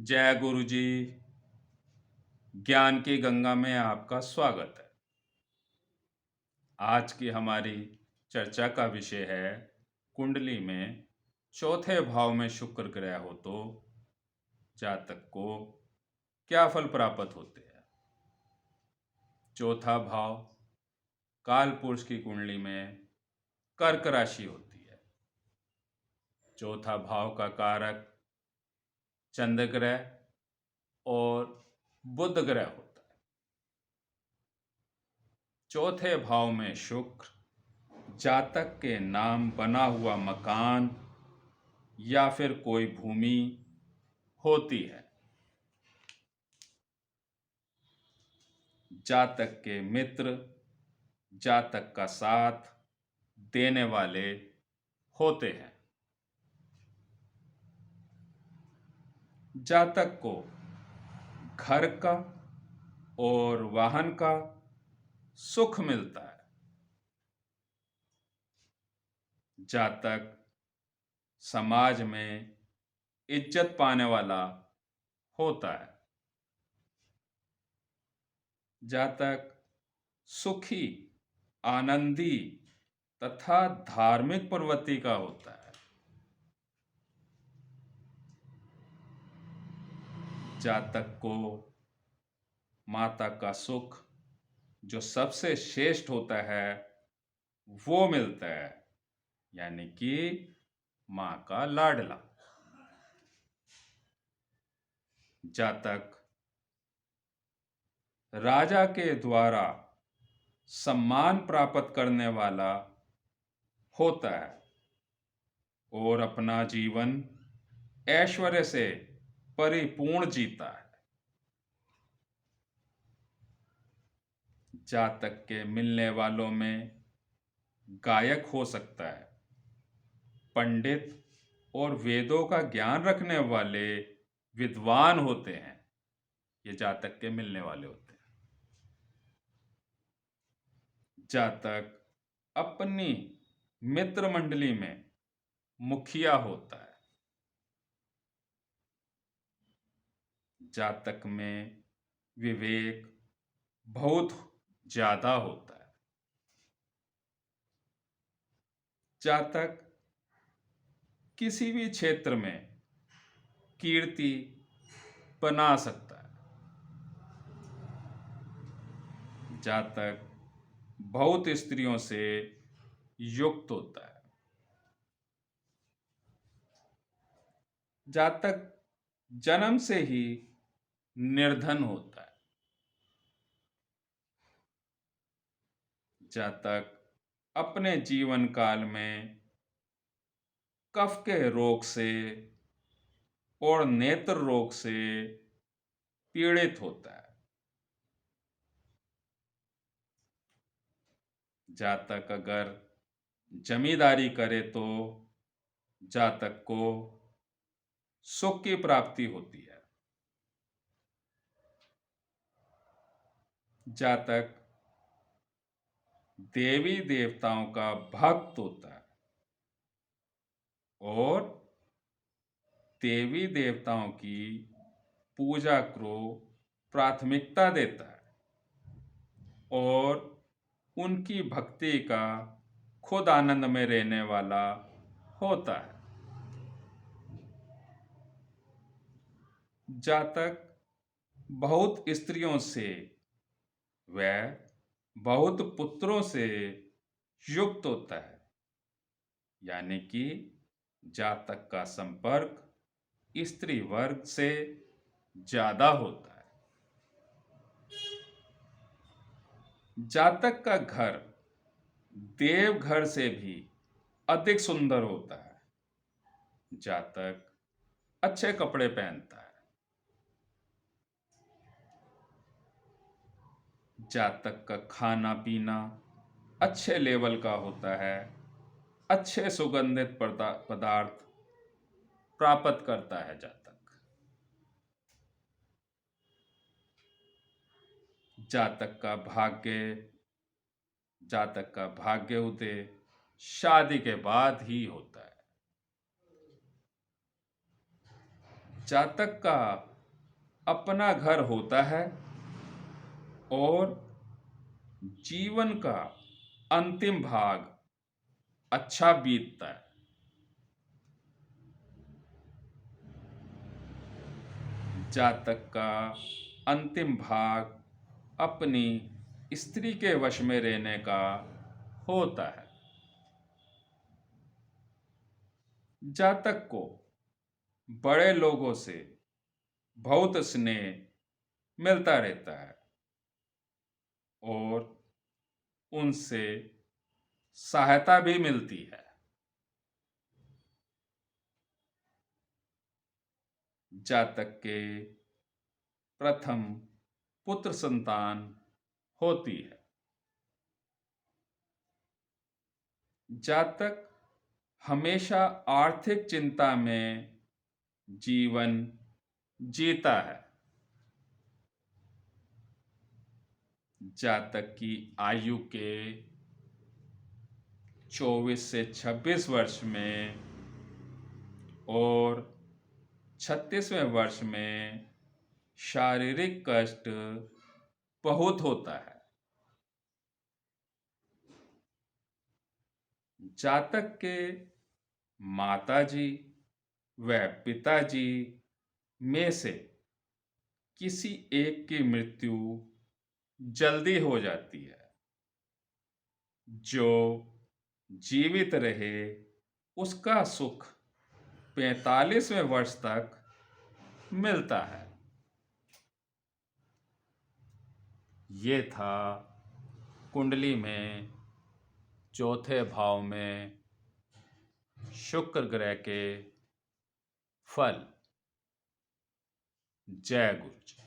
जय गुरु जी। ज्ञान की गंगा में आपका स्वागत है। आज की हमारी चर्चा का विषय है कुंडली में चौथे भाव में शुक्र ग्रह हो तो जातक को क्या फल प्राप्त होते हैं। चौथा भाव काल पुरुष की कुंडली में कर्क राशि होती है। चौथा भाव का कारक चंद्र ग्रह और बुध ग्रह होता है। चौथे भाव में शुक्र जातक के नाम बना हुआ मकान या फिर कोई भूमि होती है। जातक के मित्र जातक का साथ देने वाले होते हैं। जातक को घर का और वाहन का सुख मिलता है। जातक समाज में इज्जत पाने वाला होता है। जातक सुखी, आनंदी तथा धार्मिक प्रवृत्ति का होता है। जातक को माता का सुख जो सबसे श्रेष्ठ होता है वो मिलता है, यानी कि मां का लाडला। जातक राजा के द्वारा सम्मान प्राप्त करने वाला होता है और अपना जीवन ऐश्वर्य से परिपूर्ण जीता है। जातक के मिलने वालों में गायक हो सकता है, पंडित और वेदों का ज्ञान रखने वाले विद्वान होते हैं। ये जातक के मिलने वाले होते हैं। जातक अपनी मित्र मंडली में मुखिया होता है। जातक में विवेक बहुत ज्यादा होता है। जातक किसी भी क्षेत्र में कीर्ति बना सकता है। जातक बहुत स्त्रियों से युक्त होता है। जातक जन्म से ही निर्धन होता है। जातक अपने जीवन काल में कफ के रोग से और नेत्र रोग से पीड़ित होता है। जातक अगर जमींदारी करे तो जातक को सुख की प्राप्ति होती है। जातक देवी देवताओं का भक्त होता है और देवी देवताओं की पूजा को प्राथमिकता देता है और उनकी भक्ति का खुद आनंद में रहने वाला होता है। जातक बहुत स्त्रियों से व बहुत पुत्रों से युक्त होता है, यानी कि जातक का संपर्क स्त्री वर्ग से ज्यादा होता है। जातक का घर देवघर से भी अधिक सुंदर होता है। जातक अच्छे कपड़े पहनता है। जातक का खाना पीना अच्छे लेवल का होता है। अच्छे सुगंधित पदार्थ प्राप्त करता है जातक। जातक का भाग्य उदय शादी के बाद ही होता है। जातक का अपना घर होता है और जीवन का अंतिम भाग अच्छा बीतता है। जातक का अंतिम भाग अपनी स्त्री के वश में रहने का होता है। जातक को बड़े लोगों से बहुत स्नेह मिलता रहता है और उनसे सहायता भी मिलती है। जातक के प्रथम पुत्र संतान होती है। जातक हमेशा आर्थिक चिंता में जीवन जीता है। जातक की आयु के 24 से 26 वर्ष में और 36वें वर्ष में शारीरिक कष्ट बहुत होता है। जातक के माताजी व पिताजी में से किसी एक की मृत्यु जल्दी हो जाती है। जो जीवित रहे उसका सुख 45वें वर्ष तक मिलता है। ये था कुंडली में चौथे भाव में शुक्र ग्रह के फल। जय गुरु जी।